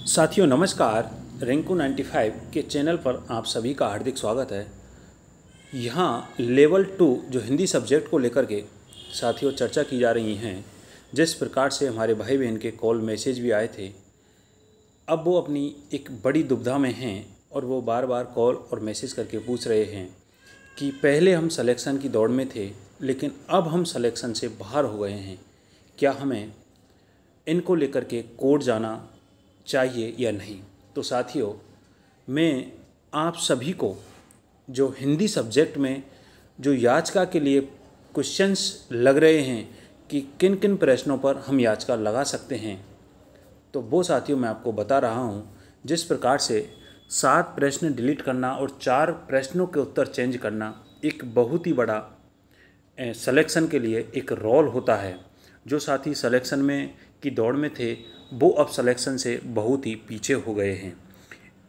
साथियों नमस्कार। रिंकू 95 के चैनल पर आप सभी का हार्दिक स्वागत है। यहाँ लेवल 2 जो हिंदी सब्जेक्ट को लेकर के साथियों चर्चा की जा रही हैं। जिस प्रकार से हमारे भाई बहन के कॉल मैसेज भी आए थे, अब वो अपनी एक बड़ी दुविधा में हैं और वो बार बार कॉल और मैसेज करके पूछ रहे हैं कि पहले हम सिलेक्शन की दौड़ में थे लेकिन अब हम सिलेक्शन से बाहर हो गए हैं, क्या हमें इनको लेकर के कोर्ट जाना चाहिए या नहीं। तो साथियों, मैं आप सभी को जो हिंदी सब्जेक्ट में जो याचिका के लिए क्वेश्चंस लग रहे हैं कि किन किन प्रश्नों पर हम याचिका लगा सकते हैं, तो वो साथियों मैं आपको बता रहा हूँ। जिस प्रकार से 7 प्रश्न डिलीट करना और 4 प्रश्नों के उत्तर चेंज करना एक बहुत ही बड़ा सिलेक्शन के लिए एक रोल होता है। जो साथी सिलेक्शन में की दौड़ में थे वो अब सिलेक्शन से बहुत ही पीछे हो गए हैं।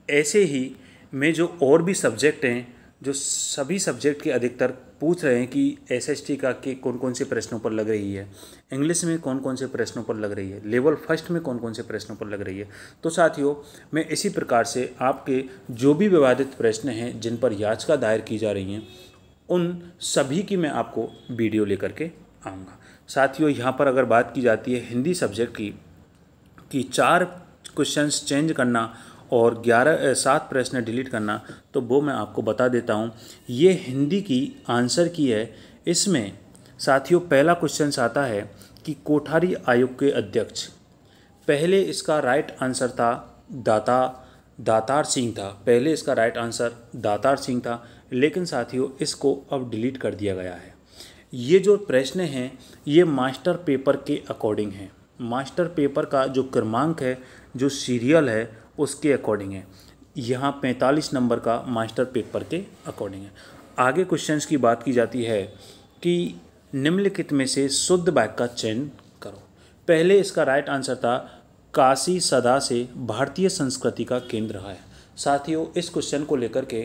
ऐसे ही में जो और भी सब्जेक्ट हैं, जो सभी सब्जेक्ट के अधिकतर पूछ रहे हैं कि एसएसटी का के कौन कौन से प्रश्नों पर लग रही है, इंग्लिश में कौन कौन से प्रश्नों पर लग रही है, लेवल फर्स्ट में कौन कौन से प्रश्नों पर लग रही है। तो साथियों, मैं इसी प्रकार से आपके जो भी विवादित प्रश्न हैं जिन पर याचिका दायर की जा रही हैं, उन सभी की मैं आपको वीडियो लेकर के आऊँगा। साथियों, यहाँ पर अगर बात की जाती है हिंदी सब्जेक्ट की 4 क्वेश्चंस चेंज करना और 7 प्रश्न डिलीट करना, तो वो मैं आपको बता देता हूँ। ये हिंदी की आंसर की है। इसमें साथियों पहला क्वेश्चन आता है कि कोठारी आयोग के अध्यक्ष, पहले इसका राइट आंसर था दातार सिंह था। पहले इसका राइट आंसर दातार सिंह था, लेकिन साथियों इसको अब डिलीट कर दिया गया है। ये जो प्रश्न हैं ये मास्टर पेपर के अकॉर्डिंग हैं। मास्टर पेपर का जो क्रमांक है, जो सीरियल है, उसके अकॉर्डिंग है। यहाँ 45 नंबर का मास्टर पेपर के अकॉर्डिंग है। आगे क्वेश्चंस की बात की जाती है कि निम्नलिखित में से शुद्ध वाक्य का चयन करो। पहले इसका राइट आंसर था काशी सदा से भारतीय संस्कृति का केंद्र रहा है। साथियों, इस क्वेश्चन को लेकर के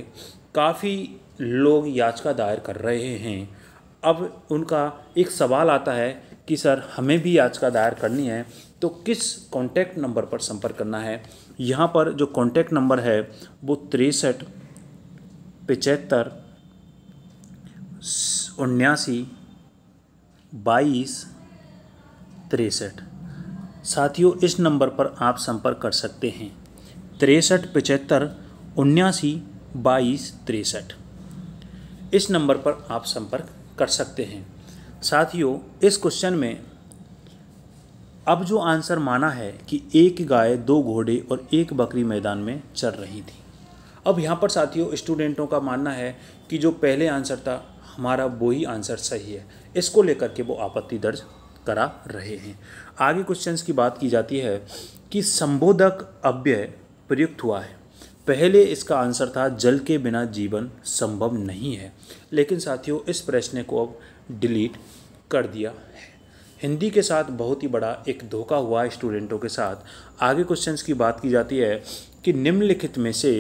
काफ़ी लोग याचिका दायर कर रहे हैं। अब उनका एक सवाल आता है कि सर हमें भी याचिका दायर करनी है तो किस कॉन्टैक्ट नंबर पर संपर्क करना है। यहाँ पर जो कॉन्टैक्ट नंबर है वो 63 75 79 22 63। साथियों, इस नंबर पर आप संपर्क कर सकते हैं। 63 75 79 22 63। इस नंबर पर आप संपर्क कर सकते हैं। साथियों, इस क्वेश्चन में अब जो आंसर माना है कि 1 गाय 2 घोड़े और 1 बकरी मैदान में चर रही थी। अब यहाँ पर साथियों स्टूडेंटों का मानना है कि जो पहले आंसर था हमारा वही आंसर सही है। इसको लेकर के वो आपत्ति दर्ज करा रहे हैं। आगे क्वेश्चंस की बात की जाती है कि संबोधक अव्यय प्रयुक्त हुआ है। पहले इसका आंसर था जल के बिना जीवन संभव नहीं है, लेकिन साथियों इस प्रश्न को अब डिलीट कर दिया है। हिंदी के साथ बहुत ही बड़ा एक धोखा हुआ है स्टूडेंटों के साथ। आगे क्वेश्चंस की बात की जाती है कि निम्नलिखित में से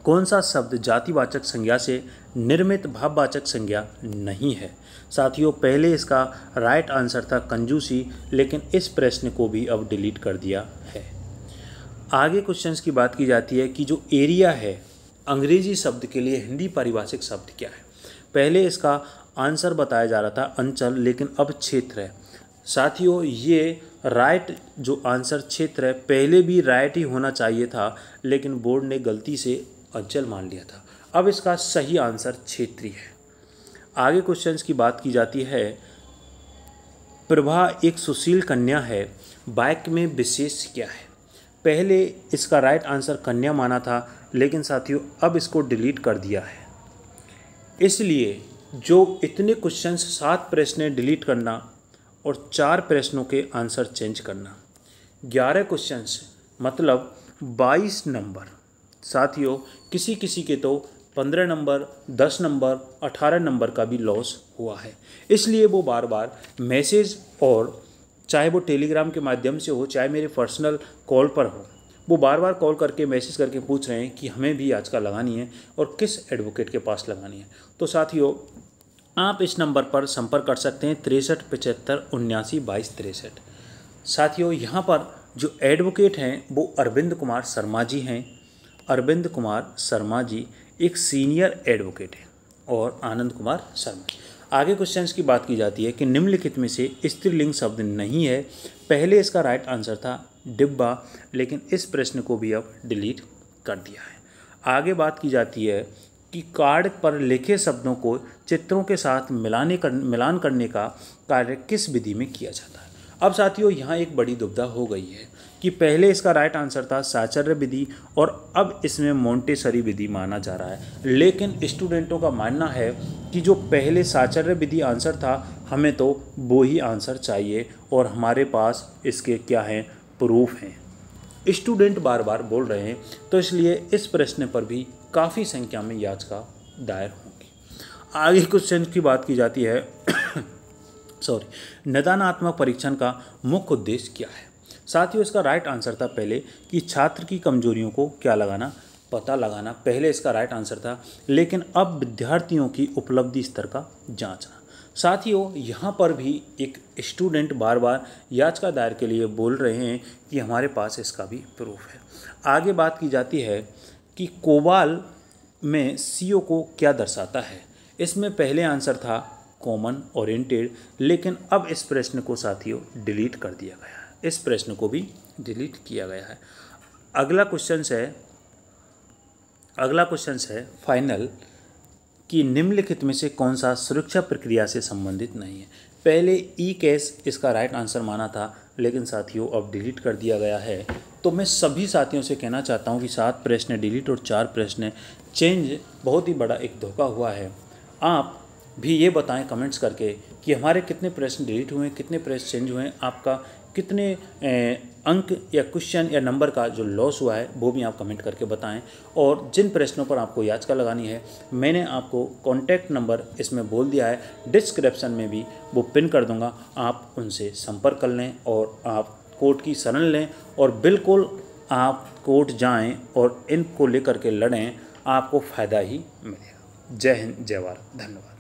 कौन सा शब्द जातिवाचक संज्ञा से निर्मित भाववाचक संज्ञा नहीं है। साथियों, पहले इसका राइट आंसर था कंजूसी, लेकिन इस प्रश्न को भी अब डिलीट कर दिया है। आगे क्वेश्चंस की बात की जाती है कि जो एरिया है अंग्रेजी शब्द के लिए हिंदी पारिभाषिक शब्द क्या है। पहले इसका आंसर बताया जा रहा था अंचल, लेकिन अब क्षेत्र है। साथियों, ये राइट जो आंसर क्षेत्र है, पहले भी राइट ही होना चाहिए था, लेकिन बोर्ड ने गलती से अंचल मान लिया था। अब इसका सही आंसर क्षेत्रीय है। आगे क्वेश्चंस की बात की जाती है, प्रभा एक सुशील कन्या है, वाक्य में विशेष क्या है। पहले इसका राइट आंसर कन्या माना था, लेकिन साथियों अब इसको डिलीट कर दिया है। इसलिए जो इतने क्वेश्चंस 7 प्रश्न डिलीट करना और 4 प्रश्नों के आंसर चेंज करना, 11 क्वेश्चंस मतलब 22 नंबर। साथियों, किसी किसी के तो 15 नंबर, 10 नंबर, 18 नंबर का भी लॉस हुआ है। इसलिए वो बार बार मैसेज, और चाहे वो टेलीग्राम के माध्यम से हो, चाहे मेरे पर्सनल कॉल पर हो, वो बार बार कॉल करके मैसेज करके पूछ रहे हैं कि हमें भी याचिका लगानी है और किस एडवोकेट के पास लगानी है। तो साथियों, आप इस नंबर पर संपर्क कर सकते हैं 63 75 79 22 63। साथियों, यहाँ पर जो एडवोकेट हैं वो अरविंद कुमार शर्मा जी हैं। अरविंद कुमार शर्मा जी एक सीनियर एडवोकेट हैं और आनंद कुमार शर्मा। आगे क्वेश्चंस की बात की जाती है कि निम्नलिखित में से स्त्रीलिंग शब्द नहीं है। पहले इसका राइट आंसर था डिब्बा, लेकिन इस प्रश्न को भी अब डिलीट कर दिया है। आगे बात की जाती है कि कार्ड पर लिखे शब्दों को चित्रों के साथ मिलान करने का कार्य किस विधि में किया जाता है। अब साथियों यहाँ एक बड़ी दुविधा हो गई है कि पहले इसका राइट आंसर था साचर्य विधि और अब इसमें मोंटेसरी विधि माना जा रहा है, लेकिन स्टूडेंटों का मानना है कि जो पहले साचर्य विधि आंसर था हमें तो वो ही आंसर चाहिए और हमारे पास इसके क्या हैं, प्रूफ हैं। स्टूडेंट बार बार बोल रहे हैं तो इसलिए इस प्रश्न पर भी काफ़ी संख्या में याचिका दायर होंगी। आगे क्वेश्चन की बात की जाती है निदानात्मक परीक्षण का मुख्य उद्देश्य क्या है। साथियों इसका राइट आंसर था पहले कि छात्र की कमजोरियों को क्या लगाना, पता लगाना। पहले इसका राइट आंसर था, लेकिन अब विद्यार्थियों की उपलब्धि स्तर का जांचना। साथियों यहाँ पर भी एक स्टूडेंट बार बार याचिका दायर के लिए बोल रहे हैं कि हमारे पास इसका भी प्रूफ है। आगे बात की जाती है कि कोबाल में CO को क्या दर्शाता है। इसमें पहले आंसर था कॉमन ओरिएंटेड, लेकिन अब इस प्रश्न को साथियों डिलीट कर दिया गया है। इस प्रश्न को भी डिलीट किया गया है। अगला क्वेश्चन है फाइनल कि निम्नलिखित में से कौन सा सुरक्षा प्रक्रिया से संबंधित नहीं है। पहले ई-कैश इसका राइट आंसर माना था, लेकिन साथियों अब डिलीट कर दिया गया है। तो मैं सभी साथियों से कहना चाहता हूं कि 7 प्रश्न डिलीट और 4 प्रश्न चेंज बहुत ही बड़ा एक धोखा हुआ है। आप भी ये बताएं कमेंट्स करके कि हमारे कितने प्रश्न डिलीट हुए हैं, कितने प्रश्न चेंज हुए हैं, आपका कितने अंक या क्वेश्चन या नंबर का जो लॉस हुआ है वो भी आप कमेंट करके बताएं। और जिन प्रश्नों पर आपको याचिका लगानी है मैंने आपको कॉन्टैक्ट नंबर इसमें बोल दिया है, डिस्क्रिप्शन में भी वो पिन कर दूंगा, आप उनसे संपर्क कर लें और आप कोर्ट की शरण लें और बिल्कुल आप कोर्ट जाएं और इनको लेकर के लड़ें, आपको फ़ायदा ही मिलेगा। जय हिंद, जय भारत, धन्यवाद।